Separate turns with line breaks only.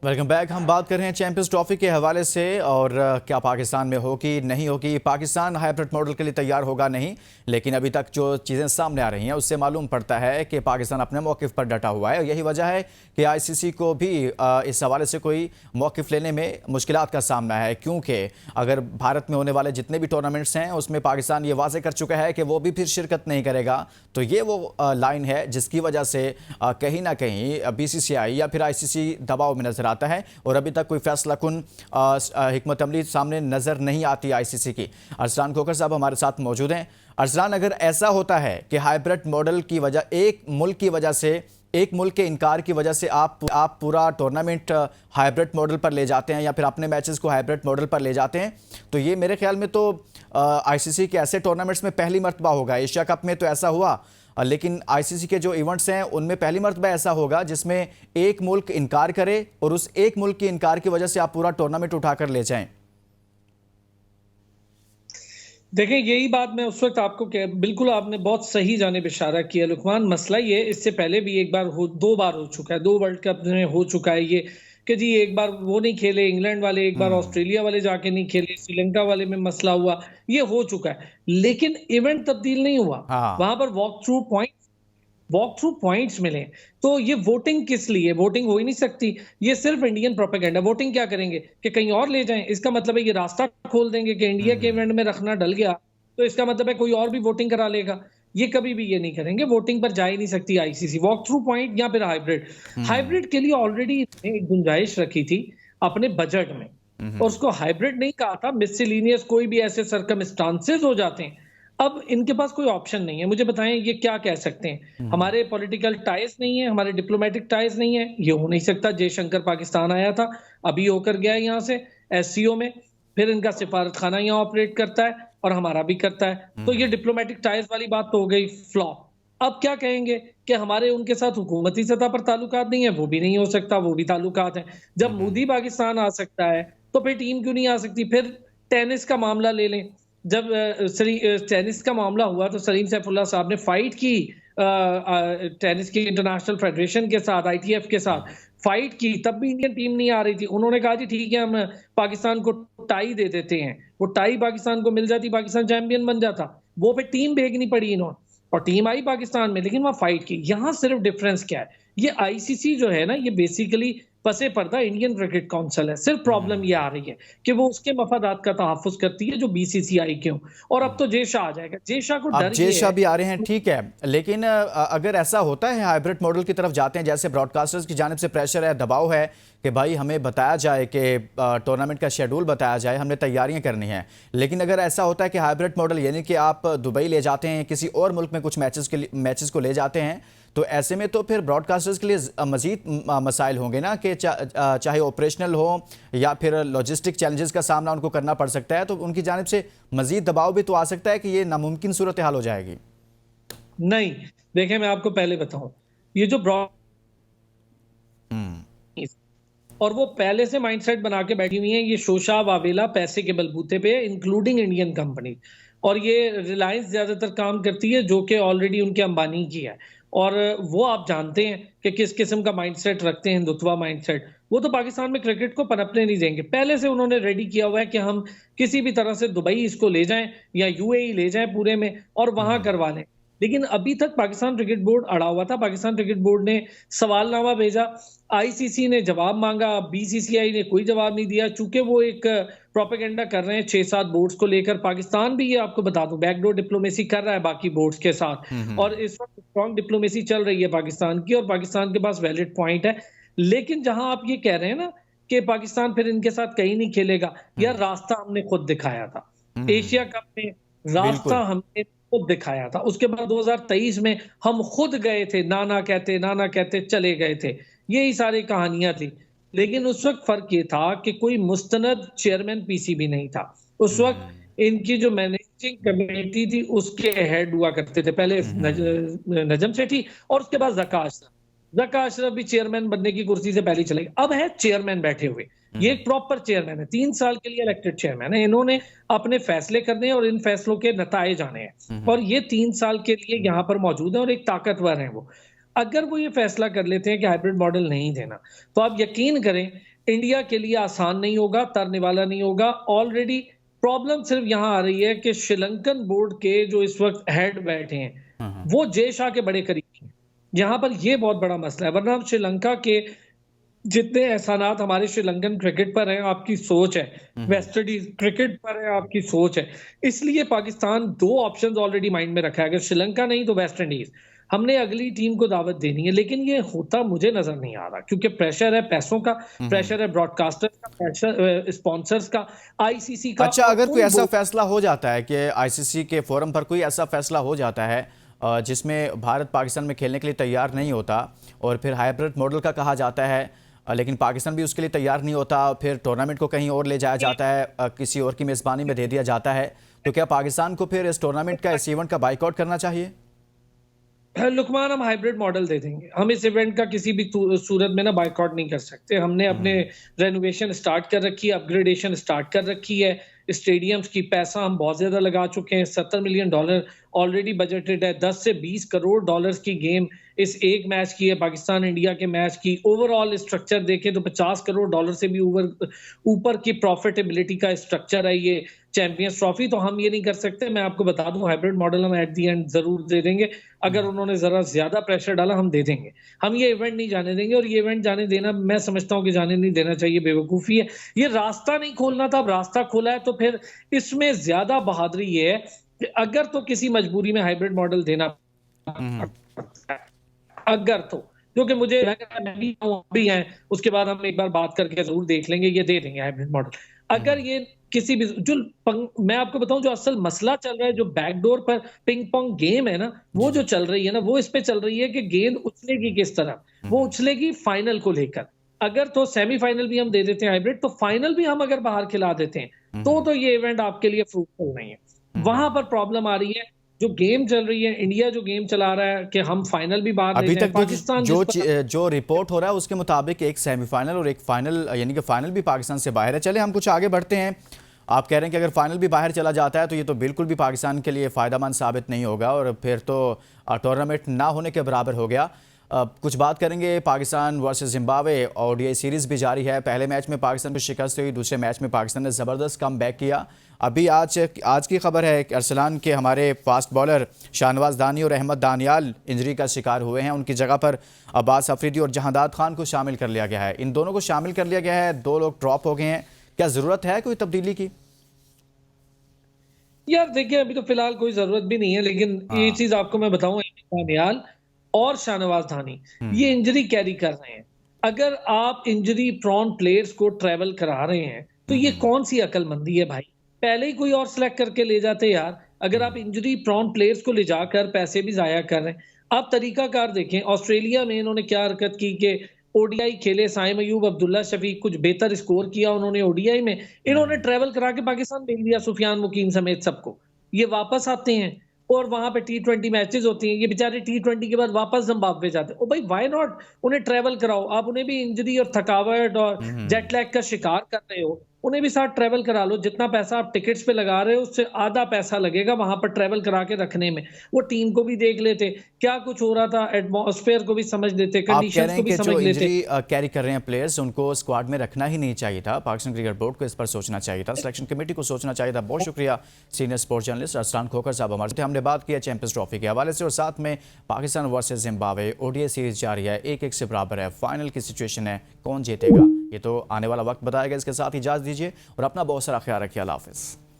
Welcome back. हम बात कर रहे हैं चैंपियंस ट्रॉफी के हवाले से और क्या पाकिस्तान में होगी नहीं होगी। पाकिस्तान हाइब्रिड मॉडल के लिए तैयार होगा नहीं, लेकिन अभी तक जो चीज़ें सामने आ रही हैं उससे मालूम पड़ता है कि पाकिस्तान अपने मौक़िफ़ पर डटा हुआ है और यही वजह है कि आईसीसी को भी इस हवाले से कोई मौक़िफ़ लेने में मुश्किलात का सामना है, क्योंकि अगर भारत में होने वाले जितने भी टूर्नामेंट्स हैं उसमें पाकिस्तान ये वाज़ेह कर चुका है कि वो भी फिर शिरकत नहीं करेगा। तो ये वो लाइन है जिसकी वजह से कहीं ना कहीं बीसीसीआई या फिर आईसीसी दबाव में नजर आता है और अभी तक कोई फैसला कुन हिकमत अमली सामने नजर नहीं आती आईसीसी की। अरसलान खोखर साहब हमारे साथ मौजूद हैं। अरसलान, अगर ऐसा होता है कि हाइब्रिड मॉडल की वजह एक मुल्क की वजह से, एक मुल्क के इनकार की वजह से आप पूरा टूर्नामेंट हाइब्रिड मॉडल पर ले जाते हैं या फिर अपने मैचेस को हाइब्रिड मॉडल पर ले जाते हैं, तो ये मेरे ख्याल में तो आईसीसी के ऐसे टूर्नामेंट्स में पहली मर्तबा होगा। एशिया कप में तो ऐसा हुआ, लेकिन आईसीसी के जो इवेंट्स हैं उनमें पहली मर्तबा ऐसा होगा जिसमें एक मुल्क इनकार करे और उस एक मुल्क के इनकार की वजह से आप पूरा टूर्नामेंट उठाकर ले जाएं।
देखें, यही बात मैं उस वक्त आपको बिल्कुल आपने बहुत सही जानिब इशारा किया लुकमान। मसला ये इससे पहले भी एक बार दो बार हो चुका है, 2 वर्ल्ड कप में हो चुका है ये कि जी एक बार वो नहीं खेले इंग्लैंड वाले, एक बार ऑस्ट्रेलिया वाले जाके नहीं खेले, श्रीलंका वाले में मसला हुआ, ये हो चुका है। लेकिन इवेंट तब्दील नहीं हुआ।
हाँ।
वहां पर वॉक थ्रू पॉइंट्स मिले। तो ये वोटिंग किस लिए? वोटिंग हो ही नहीं सकती। ये सिर्फ इंडियन प्रोपेगेंडा। वोटिंग क्या करेंगे कि कहीं और ले जाएं? इसका मतलब है ये रास्ता खोल देंगे कि इंडिया के इवेंट में रखना डल गया, तो इसका मतलब है कोई और भी वोटिंग करा लेगा। ये कभी भी ये नहीं करेंगे। वोटिंग पर जा ही नहीं सकती आईसीसी। वॉक थ्रू पॉइंट या फिर हाइब्रिड के लिए ऑलरेडी एक गुंजाइश रखी थी अपने बजट में, और उसको हाइब्रिड नहीं कहा था, मिससेलेनियस कोई भी ऐसे सर्कमस्टांसेस हो जाते हैं। अब इनके पास कोई ऑप्शन नहीं है। मुझे बताएं ये क्या कह सकते हैं? हमारे पॉलिटिकल टाइज नहीं है, हमारे डिप्लोमेटिक टाइज नहीं है, ये हो नहीं सकता। जयशंकर पाकिस्तान आया था, अभी होकर गया है यहाँ से एससीओ में, फिर इनका सिफारत खाना यहाँ ऑपरेट करता है और हमारा भी करता है। तो ये डिप्लोमेटिक टाइज वाली बात तो हो गई फ्लॉप। अब क्या कहेंगे कि हमारे उनके साथ हुकूमती सतह पर ताल्लुकात नहीं है? वो भी नहीं हो सकता, वो भी ताल्लुकात हैं। जब मोदी पाकिस्तान आ सकता है तो फिर टीम क्यों नहीं आ सकती? फिर टेनिस का मामला ले लें। जब टेनिस का मामला हुआ तो सलीम सैफुल्लाह साहब ने फाइट की टेनिस की इंटरनेशनल फेडरेशन के साथ, आईटीएफ के साथ फाइट की, तब भी इंडियन टीम नहीं आ रही थी। उन्होंने कहा जी ठीक है, हम पाकिस्तान को टाई दे देते हैं। वो टाई पाकिस्तान को मिल जाती, पाकिस्तान चैंपियन बन जाता। वो फिर टीम भेजनी पड़ी इन्होंने और टीम आई पाकिस्तान में, लेकिन वहां फाइट की। यहाँ सिर्फ डिफरेंस क्या है? ये आईसीसी जो है ना, ये बेसिकली पसे पर्दा इंडियन क्रिकेट काउंसिल है। सिर्फ प्रॉब्लम ये आ रही है कि वो उसके मफादात का तहफ़्फ़ुज़ करती है जो बीसीसीआई के हों। और अब तो जेशा आ जाएगा। जेशा को
अब
डर
जे
ये
शाह
है।
भी आ रहे हैं, ठीक है, लेकिन अगर ऐसा होता है हाइब्रिड मॉडल की तरफ जाते हैं, जैसे ब्रॉडकास्टर्स की जानिब से प्रेशर है, दबाव है कि भाई हमें बताया जाए कि टूर्नामेंट का शेड्यूल बताया जाए, हमने तैयारियां करनी है, लेकिन अगर ऐसा होता है कि हाइब्रिड मॉडल यानी कि आप दुबई ले जाते हैं, किसी और मुल्क में कुछ मैचेस को ले जाते हैं, तो ऐसे में तो फिर ब्रॉडकास्टर्स के लिए मजीद मसाइल होंगे ना कि चाहे ऑपरेशनल हो या फिर लॉजिस्टिक चैलेंजेस का सामना उनको करना पड़ सकता है, तो उनकी जानिब से मजीद दबाव भी तो आ सकता है कि ये नामुमकिन सूरत हाल हो जाएगी।
नहीं, देखें मैं आपको पहले बताऊं, ये जो ब्रॉड और वो पहले से माइंडसेट बना के बैठी हुई हैं, ये शोशा वावेला पैसे के बलबूते पे, इंक्लूडिंग इंडियन कंपनी। और ये रिलायंस ज्यादातर काम करती है जो कि ऑलरेडी उनके अंबानी की है। और वो आप जानते हैं कि किस किस्म का माइंडसेट रखते हैं, हिंदुत्वा माइंडसेट। वो तो पाकिस्तान में क्रिकेट को पनपने नहीं देंगे। पहले से उन्होंने रेडी किया हुआ है कि हम किसी भी तरह से दुबई इसको ले जाएं या यूएई ले जाएं पूरे में और वहां करवा लें। लेकिन अभी तक पाकिस्तान क्रिकेट बोर्ड अड़ा हुआ था। पाकिस्तान क्रिकेट बोर्ड ने सवालनामा भेजा, आईसीसी ने जवाब मांगा, बीसीसीआई ने कोई जवाब नहीं दिया। चूंकि वो एक प्रोपेगेंडा कर रहे हैं 6-7 बोर्ड्स को लेकर। पाकिस्तान भी, ये आपको बता दूं, बैकडोर डिप्लोमेसी कर रहा है बाकी बोर्ड्स के साथ, और इस वक्त स्ट्रॉन्ग डिप्लोमेसी चल रही है पाकिस्तान की, और पाकिस्तान के पास वैलिड पॉइंट है। लेकिन जहां आप ये कह रहे हैं ना कि पाकिस्तान फिर इनके साथ कहीं नहीं खेलेगा, यार रास्ता हमने खुद दिखाया था एशिया कप में। रास्ता
बिल्कुल।
हमने खुद दिखाया था। उसके बाद 2023 में हम खुद गए थे, नाना कहते चले गए थे। यही सारी कहानियां थी। लेकिन उस वक्त फर्क ये था कि कोई मुस्तनद चेयरमैन पीसीबी नहीं था। उस वक्त इनकी जो मैनेजिंग कमेटी थी उसके हेड हुआ करते थे पहले नजम सेठी, और उसके बाद ज़का अशरफ। ज़का अशरफ भी चेयरमैन बनने की कुर्सी से पहले चले गए। अब है चेयरमैन बैठे हुए। ये एक प्रॉपर चेयरमैन है, 3 साल के लिए इलेक्टेड चेयरमैन है। इन्होंने अपने फैसले करने हैं और इन फैसलों के नताए आने हैं, और ये 3 साल के लिए यहाँ पर मौजूद है और एक ताकतवर है वो। अगर वो ये फैसला कर लेते हैं कि हाइब्रिड मॉडल नहीं देना, तो आप यकीन करें इंडिया के लिए आसान नहीं होगा, तरने वाला नहीं होगा। ऑलरेडी प्रॉब्लम सिर्फ यहाँ आ रही है कि श्रीलंकन बोर्ड के जो इस वक्त हेड बैठे हैं, वो जय शाह के बड़े करीब हैं। यहाँ पर ये बहुत बड़ा मसला है, वरना हम श्रीलंका के जितने एहसानात हमारे श्रीलंकन क्रिकेट पर हैं, आपकी सोच है, वेस्ट इंडीज क्रिकेट पर है, आपकी सोच है। इसलिए पाकिस्तान 2 ऑप्शंस ऑलरेडी माइंड में रखा है, अगर श्रीलंका नहीं तो वेस्ट इंडीज। हमने अगली टीम को दावत देनी है, लेकिन ये होता मुझे नजर नहीं आ रहा, क्योंकि प्रेशर है पैसों का, प्रेशर है ब्रॉडकास्टर्स का, प्रेशर स्पॉन्सर्स का, आईसीसी का।
अच्छा, अगर कोई ऐसा फैसला हो जाता है कि आईसीसी के फोरम पर कोई ऐसा फैसला हो जाता है जिसमें भारत पाकिस्तान में खेलने के लिए तैयार नहीं होता और फिर हाइब्रिड मॉडल का कहा जाता है, लेकिन पाकिस्तान भी उसके लिए तैयार नहीं होता, फिर टूर्नामेंट को कहीं और ले जाया जाता है, किसी और की मेज़बानी में दे दिया जाता है, तो क्या पाकिस्तान को फिर इस टूर्नामेंट का, इस इवेंट का बाइकआउट करना चाहिए?
लुकमान, हम हाइब्रिड मॉडल दे देंगे। हम इस इवेंट का किसी भी सूरत में ना बायकॉट नहीं कर सकते। हमने अपने रेनोवेशन स्टार्ट कर रखी है, अपग्रेडेशन स्टार्ट कर रखी है। स्टेडियम्स की पैसा हम बहुत ज्यादा लगा चुके हैं। $70 मिलियन ऑलरेडी बजटेड है। 10 से 20 करोड़ डॉलर्स की गेम इस एक मैच की है, पाकिस्तान इंडिया के मैच की। ओवरऑल स्ट्रक्चर देखें तो $50 करोड़ से भी ऊपर की प्रॉफिटेबिलिटी का स्ट्रक्चर है ये चैंपियंस ट्रॉफी। तो हम ये नहीं कर सकते। मैं आपको बता दूं, हाइब्रिड मॉडल हम एट दी एंड जरूर दे देंगे। अगर उन्होंने जरा ज्यादा प्रेशर डाला, हम दे देंगे। हम ये इवेंट नहीं जाने देंगे, और ये इवेंट जाने देना, मैं समझता हूं कि जाने नहीं देना चाहिए, बेवकूफी है। ये रास्ता नहीं खोलना था, अब रास्ता खोला है, तो फिर इसमें ज्यादा बहादुरी ये है कि अगर तो किसी मजबूरी में हाइब्रिड मॉडल देना, अगर तो, क्योंकि मुझे लग रहा है मैं भी हैं, उसके बाद हम एक बार बात करके जरूर देख लेंगे, ये दे देंगे हाइब्रिड मॉडल। अगर ये किसी भी मैं आपको बताऊं, जो असल मसला चल रहा है, जो बैकडोर पर पिंग पोंग गेम है ना, वो जो चल रही है ना, वो इस पे चल रही है कि गेंद उछलेगी किस तरह। वो उछलेगी फाइनल को लेकर। अगर तो सेमीफाइनल भी हम दे देते हैं हाइब्रिड, तो फाइनल भी हम अगर बाहर खिला देते हैं, तो ये इवेंट आपके लिए फ्रूटफुल नहीं है। वहां पर प्रॉब्लम आ रही है। जो गेम चल रही है, इंडिया जो गेम चला रहा है कि हम फाइनल भी बाहर
अभी
ले
तक
पाकिस्तान
जो रिपोर्ट हो रहा है उसके मुताबिक एक सेमीफाइनल और एक फाइनल, यानी कि फाइनल भी पाकिस्तान से बाहर है। चले हम कुछ आगे बढ़ते हैं। आप कह रहे हैं कि अगर फाइनल भी बाहर चला जाता है तो ये तो बिल्कुल भी पाकिस्तान के लिए फ़ायदेमंद साबित नहीं होगा, और फिर तो टूर्नामेंट ना होने के बराबर हो गया। कुछ बात करेंगे Pakistan versus Zimbabwe. ODI series भी जारी है। पहले मैच में पाकिस्तान को शिकस्त हुई, दूसरे मैच में पाकिस्तान ने ज़बरदस्त कमबैक किया। अभी आज की खबर है कि अरसलान के हमारे फास्ट बॉलर शाहनवाज दानी और अहमद दानियाल इंजरी का शिकार हुए हैं। उनकी जगह पर अब्बास अफरीदी और जहांदाद खान को शामिल कर लिया गया है। इन दोनों को शामिल कर लिया गया है, 2 लोग ड्रॉप हो गए हैं। क्या ज़रूरत है कोई तब्दीली की?
यार देखिए, अभी तो फिलहाल कोई जरूरत भी नहीं है, लेकिन ये चीज आपको मैं बताऊं, अहमद दानियाल और शाहनवाज धानी ये इंजरी कैरी कर रहे हैं। अगर आप इंजरी प्रॉन प्लेयर्स को ट्रेवल करा रहे हैं, तो ये कौन सी अकलमंदी है भाई? पहले ही कोई और सिलेक्ट करके ले जाते यार। अगर आप इंजरी प्रॉन प्लेयर्स को ले जाकर पैसे भी जाया कर रहे हैं, आप तरीकाकार देखें। ऑस्ट्रेलिया में इन्होंने क्या हरकत की कि ओडीआई खेले, साइम अयूब, अब्दुल्ला शफीक, कुछ बेहतर स्कोर किया उन्होंने ओडीआई में। इन्होंने ट्रेवल करा के पाकिस्तान भेज दिया, सुफियान मुकीम समेत सबको। ये वापस आते हैं और वहां पे टी20 मैचेस होती हैं। ये बेचारे टी20 के बाद वापस जिम्बाब्वे जाते हैं। ओ भाई, व्हाई नॉट? उन्हें ट्रेवल कराओ। आप उन्हें भी इंजरी और थकावट और जेट लैग का शिकार कर रहे हो, उन्हें भी साथ ट्रेवल करा लो। जितना पैसा आप टिकट्स पे लगा रहे हो, उससे आधा पैसा लगेगा वहां पर ट्रेवल करा के रखने में। वो टीम को भी देख लेते, क्या कुछ हो रहा था, एटमॉस्फेयर को भी समझ लेते, कंडीशंस को भी समझ लेते।
इंजरी कैरी कर रहे हैं प्लेयर्स, उनको स्क्वाड में रखना ही नहीं चाहिए था। पाकिस्तान क्रिकेट बोर्ड को इस पर सोचना चाहिए था, सिलेक्शन कमेटी को सोचना चाहिए था। बहुत शुक्रिया senior sports journalist Arsalan Khokhar साहब हमारे साथ। हमने बात की है चैंपियंस ट्रॉफी के हवाले से, और साथ में Pakistan versus Zimbabwe ODI series जारी है, 1-1 से बराबर है। फाइनल की सिचुएशन है, कौन जीतेगा ये तो आने वाला वक्त बताएगा। इसके साथ ही इजाज़त दीजिए और अपना बहुत सारा ख्याल रखिए। अल्लाह हाफिज़।